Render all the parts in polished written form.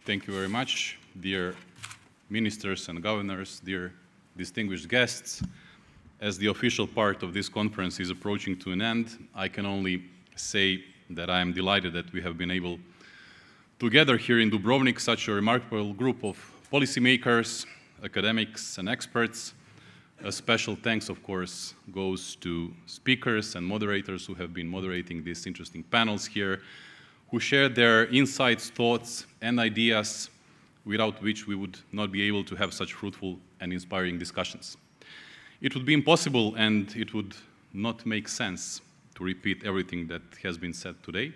Thank you very much, dear ministers and governors, dear distinguished guests. As the official part of this conference is approaching to an end, I can only say that I am delighted that we have been able to gather here in Dubrovnik such a remarkable group of policymakers, academics, and experts. A special thanks, of course, goes to speakers and moderators who have been moderating these interesting panels here, who shared their insights, thoughts, and ideas, without which we would not be able to have such fruitful and inspiring discussions. It would be impossible and it would not make sense to repeat everything that has been said today,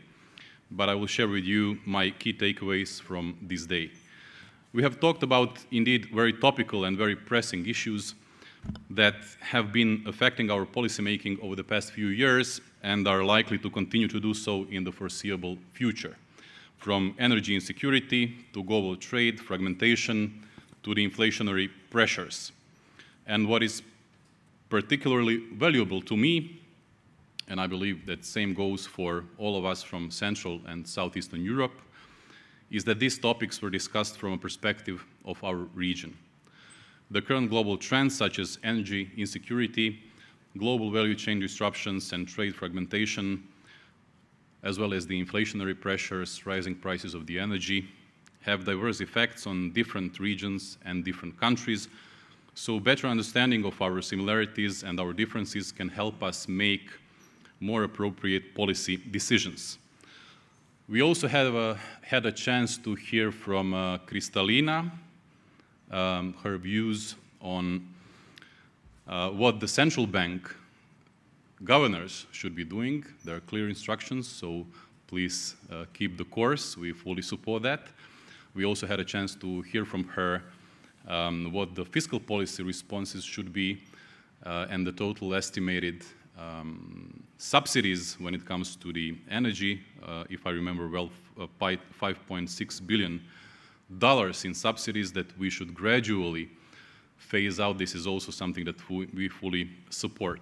but I will share with you my key takeaways from this day. We have talked about, indeed, very topical and very pressing issues that have been affecting our policymaking over the past few years and are likely to continue to do so in the foreseeable future. From energy insecurity to global trade fragmentation to the inflationary pressures. And what is particularly valuable to me, and I believe that same goes for all of us from Central and Southeastern Europe, is that these topics were discussed from a perspective of our region. The current global trends such as energy insecurity, global value chain disruptions and trade fragmentation, as well as the inflationary pressures, rising prices of the energy, have diverse effects on different regions and different countries. So better understanding of our similarities and our differences can help us make more appropriate policy decisions. We also had a chance to hear from Kristalina, her views on what the central bank governors should be doing. There are clear instructions, so please keep the course. We fully support that. We also had a chance to hear from her what the fiscal policy responses should be and the total estimated subsidies when it comes to the energy, if I remember well, $5.6 billion in subsidies that we should gradually phase out. This is also something that we fully support.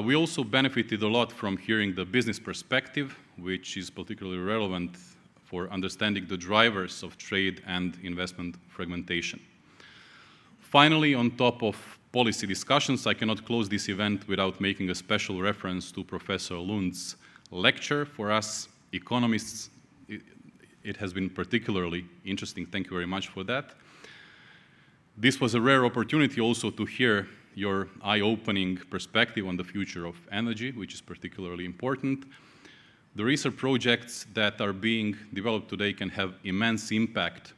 We also benefited a lot from hearing the business perspective, which is particularly relevant for understanding the drivers of trade and investment fragmentation. Finally, on top of policy discussions, I cannot close this event without making a special reference to Professor Lund's lecture. For us economists, it has been particularly interesting. Thank you very much for that. This was a rare opportunity also to hear your eye-opening perspective on the future of energy, which is particularly important. The research projects that are being developed today can have immense impact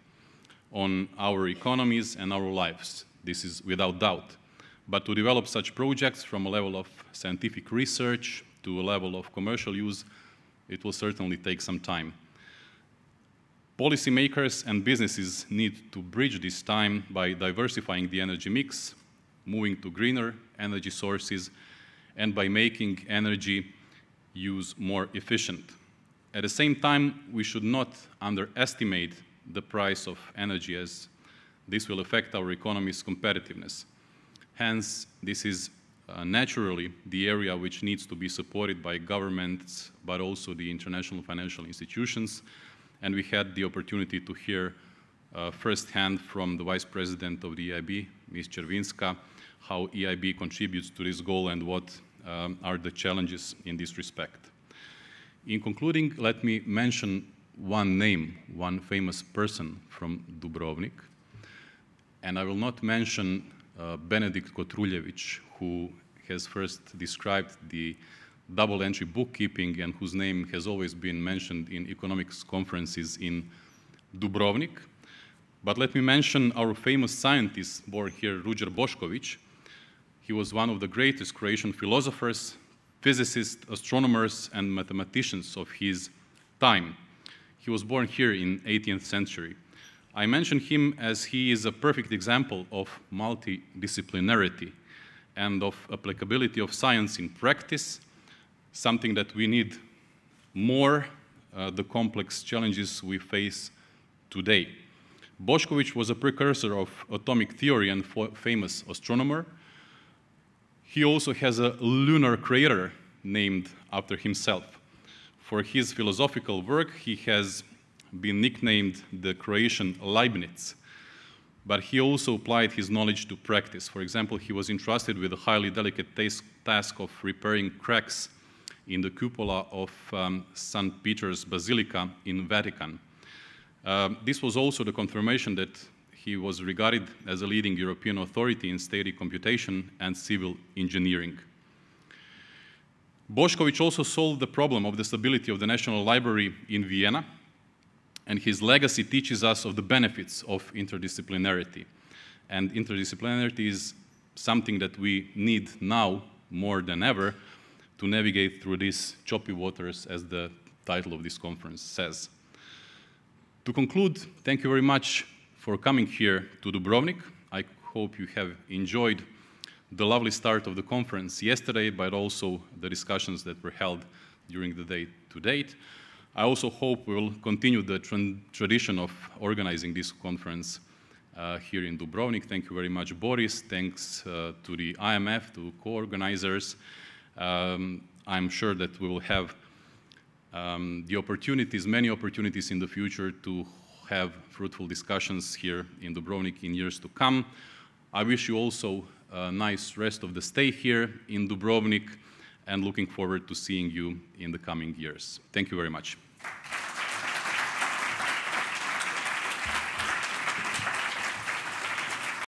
on our economies and our lives. This is without doubt. But to develop such projects from a level of scientific research to a level of commercial use, it will certainly take some time. Policymakers and businesses need to bridge this time by diversifying the energy mix, moving to greener energy sources, and by making energy use more efficient. At the same time, we should not underestimate the price of energy, as this will affect our economy's competitiveness. Hence, this is naturally the area which needs to be supported by governments, but also the international financial institutions. And we had the opportunity to hear firsthand from the Vice President of the EIB, Ms. Červinska, how EIB contributes to this goal and what are the challenges in this respect. In concluding, let me mention one name, one famous person from Dubrovnik. And I will not mention Benedikt Kotruljević, who has first described the double entry bookkeeping and whose name has always been mentioned in economics conferences in Dubrovnik. But let me mention our famous scientist born here, Ruđer Bošković. He was one of the greatest Croatian philosophers, physicists, astronomers, and mathematicians of his time. He was born here in 18th century. I mention him as he is a perfect example of multidisciplinarity and of applicability of science in practice, something that we need more, the complex challenges we face today. Bošković was a precursor of atomic theory and famous astronomer. He also has a lunar crater named after himself. For his philosophical work, he has been nicknamed the Croatian Leibniz, but he also applied his knowledge to practice. For example, he was entrusted with a highly delicate task of repairing cracks in the cupola of St. Peter's Basilica in Vatican. This was also the confirmation that he was regarded as a leading European authority in static computation and civil engineering. Bošković also solved the problem of the stability of the National Library in Vienna, and his legacy teaches us of the benefits of interdisciplinarity. And interdisciplinarity is something that we need now more than ever to navigate through these choppy waters, as the title of this conference says. To conclude, thank you very much for coming here to Dubrovnik. I hope you have enjoyed the lovely start of the conference yesterday, but also the discussions that were held during the day to date. I also hope we will continue the tradition of organizing this conference here in Dubrovnik. Thank you very much, Boris. Thanks to the IMF, to co-organizers. I'm sure that we will have the opportunities, many opportunities in the future to have fruitful discussions here in Dubrovnik in years to come. I wish you also a nice rest of the stay here in Dubrovnik, and looking forward to seeing you in the coming years. Thank you very much.